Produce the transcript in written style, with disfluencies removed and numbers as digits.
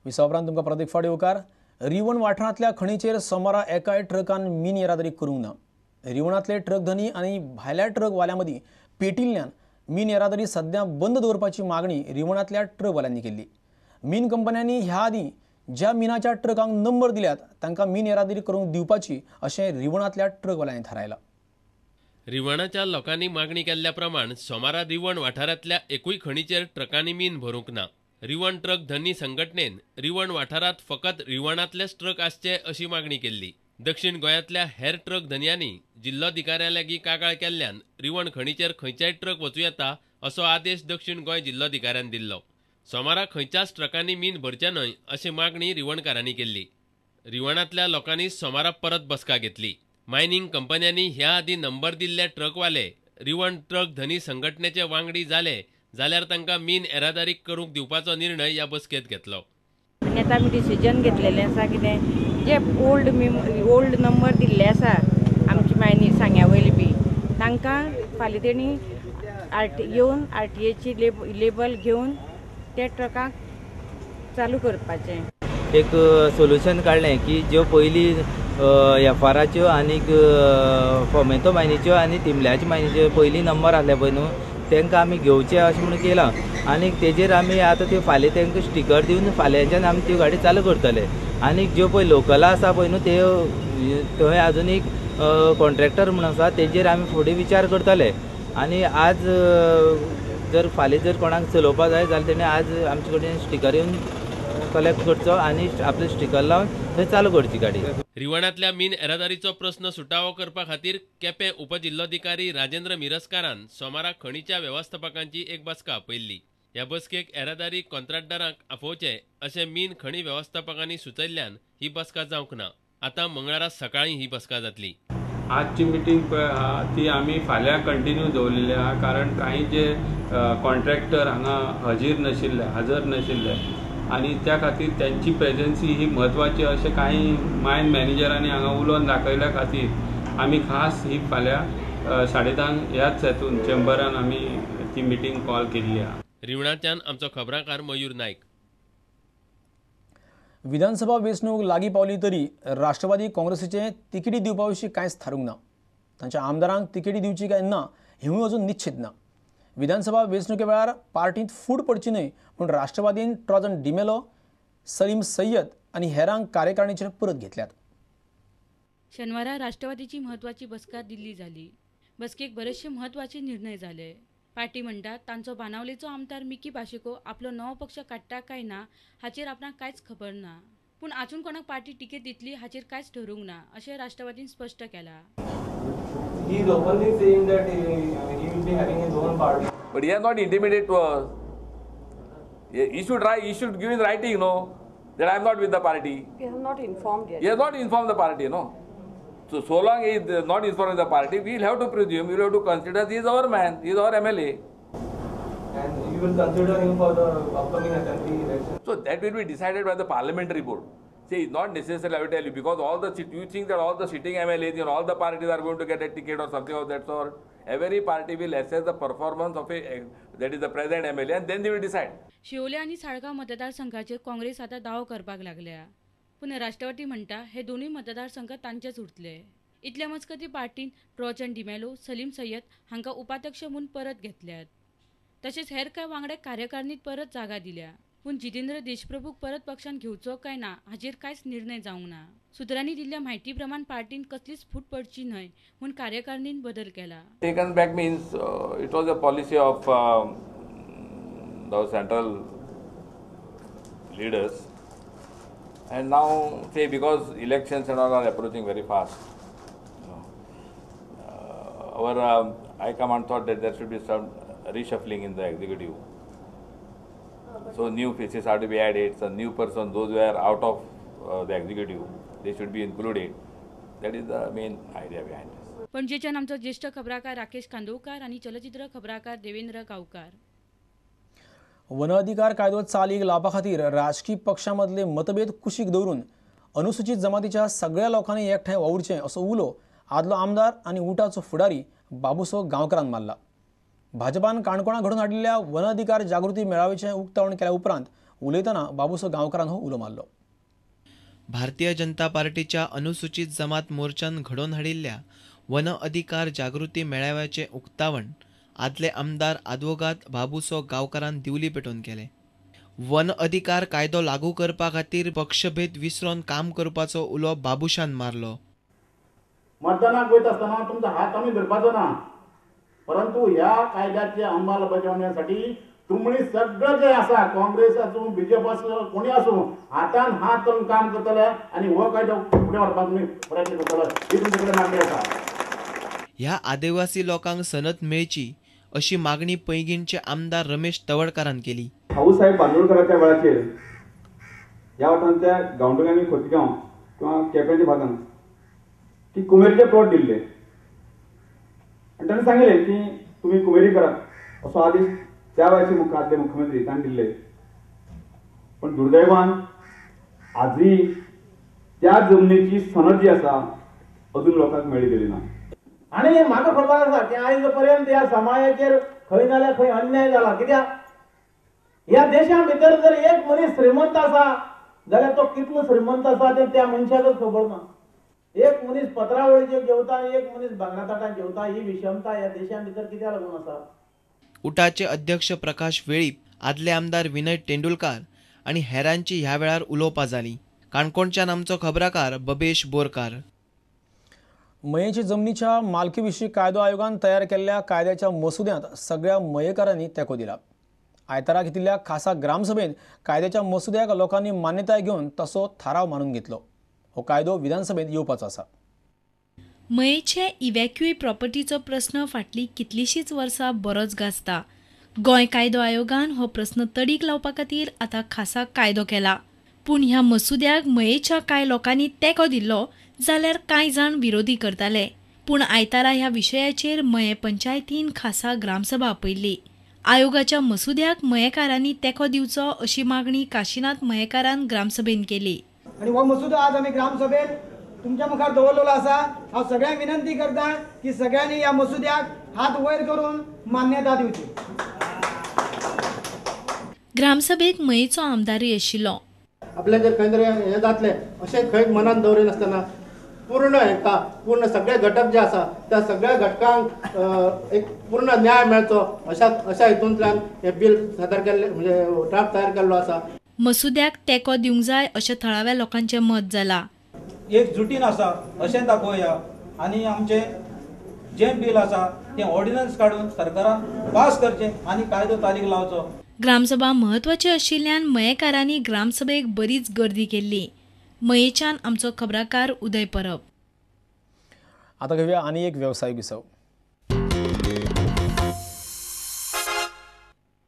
Visa उपरांत तुमकां परत एक फावटी येवकार। रिवण वाठारांतल्या खणीचेर सोमारा एकाय ट्रकान मिन येरादारी करूंक ना। रिवणांतले ट्रक धनी आनी भायल्या ट्रक वाल्यां मदीं पेटिल्ल्यान मिन येरादारी सध्या बंद दवरपाची मागणी रिवणांतल्या ट्रक वाल्यांनी केल्ली। मिन कंपन्यांनी ह्या आदीं ज्या मिनाच्या ट्रकांक नंबर दिल्यात तांकां मिन येरादारी करूंक दिवपाची अशें रिवणांतल्या ट्रक वाल्यांनी थारायलां। रिवणाच्या लोकांनी मागणी केल्ल्या प्रमाण सोमारा रिवण वाठारांतल्या एकूय खणीचेर ट्रकांनी मिन भरूंक ना। रिवण ट्रक धनी संघटनेन रिवण वाठारांत फकत रिवणांतलेच ट्रक आसचे अशी मागणी केल्ली। दक्षिण गोंयांतल्या हेर ट्रक धन्यांनी जिल्लोधिकाऱ्यां लागीं कागाळ केल्ल्यान रिवण खणीचेर खंयचेय ट्रक वचूं येता असो आदेश दक्षिण गोंय जिल्लोधिकाऱ्यान दिल्लो। सोमारा खंयच्याच ट्रकांनी मिन भरचे न्हय अशी मागणी रिवणकारांनी केल्ली। रिवणांतल्या लोकांनी सोमारा परत बसका घेतली। मायनिंग कंपन्यांनी ह्या आदीं नंबर दिल्ले ट्रकवाले रिवण ट्रक धनी संघटनेचे वांगडी जाले जाल्यार तांकां मिन येरादारी करूंक दिवपाचो निर्णय ह्या बसकेंत घेतलो। आनी आतां आमी डिसिजन घेतलेलें आसा कितें जे ओल्ड नंबर दिल्ले आसा आमची मायनिंग सांग्या वयली बी तांकां फाल्यां तेणी येवन RTAची लेबल घेवन ते ट्रकाक चालू करपाचें। एक सोल्युशन काडलें की ज्यो पयलीं एफआराच्यो आनीक फोमेतो मायनीच्यो आनी तिमल्याच्या मायनीच्यो पयलीं नंबर आहले पळय न्हू तांकां आमी घेवचे अशें म्हणून केलां आनी तेजेर आमी आतां त्यो फाल्यां तांकां स्टिकर दिवन फाल्यांच्यान आमी त्यो गाडी चालू करतले। आनीक ज्यो पळय लोकल आसा पळय न्हू त्यो थंय आजून एक कॉन्ट्रॅक्टर म्हणून आसा तेजेर आमी फुडें विचार करतले। आनी आज जर फाल्यां जर कोणाक चलोवपा जाय जाल्यार तेणें आज आमचे कडेन स्टिकर येवन कलेक्ट करचो आनी आपले स्टिकर लावन थंय चालू करची गाडी। रिवणांतल्या मिन येरादारीचो प्रस्न सुटावो करपा खातीर केपें उपजिल्लोधिकारी राजेंद्र मिरस्कारान सोमारा खणीच्या वेवस्थापकांची एक बसका आपयल्ली। ह्या बसकेक येरादारी कॉन्ट्रॅक्टरांक आपोवचे अशें मिन खणी वेवस्थापकांनी सुचयल्ल्यान ही बसका जावंक ना। आतां मंगळारा सकाळीं ही बसका जातली। आजची मिटींग पळय आहा ती आमी फाल्यां कंटिन्यू दवरलेली आहा कारण कांय जे कॉन्ट्रॅक्टर हांगा हजर नाशिल्ले आनी त्या खातीर त्यांची प्रेझन्सी ही म्हत्वाची अशें कांय मायन मॅनेजरांनी हांगा उलोवन दाखयल्या खातीर आमी खास ही फाल्यां 10:30 ह्याच हेतून चेंबरान आमी ती मिटींग कॉल केल्ली आहा। रिवणाच्यान आमचो खबराकार मयूर नायक। विधानसभा वेंचणूक लागीं पावली तरी राष्ट्रवादी काँग्रेसीचे तिकेटी दिवपा विशीं कांयच थारूंक ना। तांच्या आमदारांक तिकेटी दिवची काय ना हेंवूय अजून निश्चित ना। विधानसभा वेंचणुके वेळार पार्टींत फूट पडची न्हय म्हूण राष्ट्रवादीन ट्रॉजन डिमेलो, सलीम सय्यद आनी हेरांक कार्यकारिणीचेर परत घेतल्यात। शेनवारा राष्ट्रवादीची म्हत्वाची बसका दिल्ली जाली। बसकेक बरेचशे म्हत्वाचे निर्णय जाले। पार्टी म्हणटा तांचो बाणावलेचो आमदार मिकी पाशेको आपलो नवो पक्ष काडटा काय ना हाचेर आपणाक कांयच खबर ना। पूण आजून कोणाक पार्टी तिकेट दितली हाचेर कांयच ठरूंक ना अशें राष्ट्रवादीन स्पश्ट केलां। He is openly saying that he will be having his own party. But he has not intimated to us. He should give in writing, that I am not with the party. He has not informed yet. He has not informed the party, So long he is not informed the party, we will have to presume, we will have to consider he is our man, he is our MLA. And you will consider him for the upcoming assembly election. So that will be decided by the parliamentary board. See, it's not necessary, I will tell you, because you think that all the sitting MLAs and all the parties are going to get a ticket or something of that sort. Every party will assess the performance of that is the present MLA and then they will decide. Siolim आनी साळगांव मतदारसंघाचेर काँग्रेस आता दाव करपाक लागल्या। पूण राष्ट्रवादी म्हणटा हे दोन्ही मतदारसंघ तांचेच उरतले। इतल्या मजगती पार्टीन ट्रॉजन डिमेलो, सलीम सय्यद हांकां उपाध्यक्ष म्हणून परत घेतल्यात। तशेंच हेर कांय वांगड्याक कार्यकारिणीत परत जागा दिल्या। पूण जितेंद्र देशप्रभूक परत पक्षान घेवचो काय ना हाचेर कांयच निर्णय जावंक ना। सुत्रांनी दिल्ल्या म्हायती प्रमाण पार्टीन कसलीच फूट पडची न्हय म्हूण कार्यकारिणीन बदल केला। Taken back means it was a policy of the central leaders, and now say because elections and all are approaching very fast, our High Command thought that there should be some reshuffling in the executive. So new faces have to be added, some new person, those who are out of the executive, they should be included. That is the main idea behind this. पणजेच्यान आमचो ज्येष्ठ खबराकार राकेश कांदोळकार आणि चलचित्र खबराकार देवेंद्र गावकार। One अधिकार कायदो चालीक लावपा खातीर राजकीय पक्षांमदले मतभेद कुशीक दवरून अनुसूचित जमातीच्या सगळ्या लोकांनी एकठांय वावुरचें असो उलो आदलो आमदार आनी उटाचो फुडारी बाबूसो गांवकारान मारला। भाजपान काणकोणां घडोवन हाडिल्ल्या वन अधिकार जागृती मेळाव्याचें उक्तावण केल्या उपरांत उलयतना बाबूसो गांवकारान हो उलो मारलो. भारतीय जनता पार्टीच्या अनुसूचित जमात मोर्चान घडोवन हाडिल्ल्या वन अधिकार जागृती मेळाव्याचे उक्तावण आदले आमदार आदवोगाद बाबूसो गांवकारान दिवली पेटोवन केले. वन अधिकार कायदो लागू करपा खातीर पक्षभेद विसरून काम करपाचो उलो बाबुशान मारलो. मतदानाक वयता आसतना तुमचो हात आमी धरपाचो ना, परंतु ह्या कायद्याच्या अंमलबजावणीसाठी तुमणी सगळं जे आसा काँग्रेस आसूं बीजेपी आसूं कोणी आसूं हातान हात घालून काम करतले आणि हो कायदो फुडें व्हरपाक तुमी प्रयत्न करतले ही तुमचे कडेन मागणी आसा. ह्या आदिवासी लोकांक सनत मेळची अशी मागणी पैंगीणचे आमदार रमेश तवडकारान केली. भाऊसाहेब बांदोडकरांच्या वेळाचेर ह्या वाठारांतल्या गांवडोंगरी खोतगांव किंवा केप्याच्या भागांत की कुमेरीचे प्लॉट दिल्ले आणि ताणें सांगिल्लें की तुमी कुमेरी करात असो आदेश त्या वेळाचे आदले मुख्यमंत्री ताणें दिल्ले. पण दुर्दैवान आजही त्या जमनीची सनद जी आसा अजून लोकांक मेळ्ळी गेली ना. आणि म्हाका खबर आसा की आयज पर्यंत ह्या समाजाचेर खंय नाल्यार खंय अन्याय जाला. कित्याक ह्या देशा भितर जर एक मनीस श्रीमंत आसा जाल्यार तो कितलो श्रीमंत आसा ते त्या मनशाकच खबर ना. एक मनीस पत्रावळीचेर जेवता आनी एक मनीस भांगरा ताटान जेवता ही विशमता ह्या देशा भितर कित्याक लागून आसा. उटाचे अध्यक्ष प्रकाश वेळीप, आदले आमदार विनय तेंडुलकार आणि हेरांची ह्या वेळार उलोवपां जाली. काणकोणच्यान आमचो खबराकार बबेश बोरकार. मयेच्या जमनीच्या मालकी विशीं कायदो आयोगान तयार केल्ल्या कायद्याच्या मसुद्यांत सगळ्या मयेकारांनी तेंको दिला. आयतारा घेतिल्ल्या खासा ग्रामसभेत कायद्याच्या मसुद्याक लोकांनी मान्यताय घेवन तसो थाराव मानून घेतलो. हो कायदो विधानसभेत येवपाचो आसा. मयेचे इव्हॅक्युए प्रॉपर्टीचो प्रस्न फाटली कितलीशींच वर्सां बरोच गाजता. गोंय कायदो आयोगान हो प्रस्न तडीक लावपा खातीर आतां खासा कायदो केला. पूण ह्या मसुद्याक मयेच्या कांय लोकांनी तेंको दिल्लो जाल्यार कांय जाण विरोधी करताले. पूण आयतारा ह्या विशयाचेर मये पंचायतीन खासा ग्रामसभा आपयल्ली. आयोगाच्या मसुद्याक मयेकारांनी तेंको दिवचो अशी मागणी काशीनाथ मयेकारान ग्रामसभेन केली. आणि हो मसुदो आज आमी ग्रामसभेत तुमच्या मुखार दवरलेलो आसा. हांव सगळ्यांक विनंती करता की सगळ्यांनी ह्या मसुद्याक हात वयर करून मान्यता दिवची. ग्रामसभेत मयेचो आमदारूय आशिल्लो. आपले जर खंय तरी हे जातले अशें खंय मनान दवरिनासतना पूर्ण सगळे घटक जे आसा त्या सगळ्या घटकांक एक पूर्ण न्याय मेळचो अशा हेतूंतल्यान हे बिल सादर केल्ले म्हणजे ड्राफ्ट तयार केल्लो आसा. मसुद्याक तेंको दिवंक जाय अशें थळाव्या लोकांचें मत जाला. एकजुटीन आसा अशें दाखोवया आनी आमचे जे बिल आसा तें ऑर्डिनन्स काडून सरकारान पास करचें आनी कायदो तारीख लावचो. ग्रामसभा म्हत्वाची आशिल्ल्यान मयेकारांनी ग्रामसभेक बरीच गर्दी केल्ली. मयेच्यान आमचो खबराकार उदय परब. आतां घेवया आनी एक वेवसाय विसव.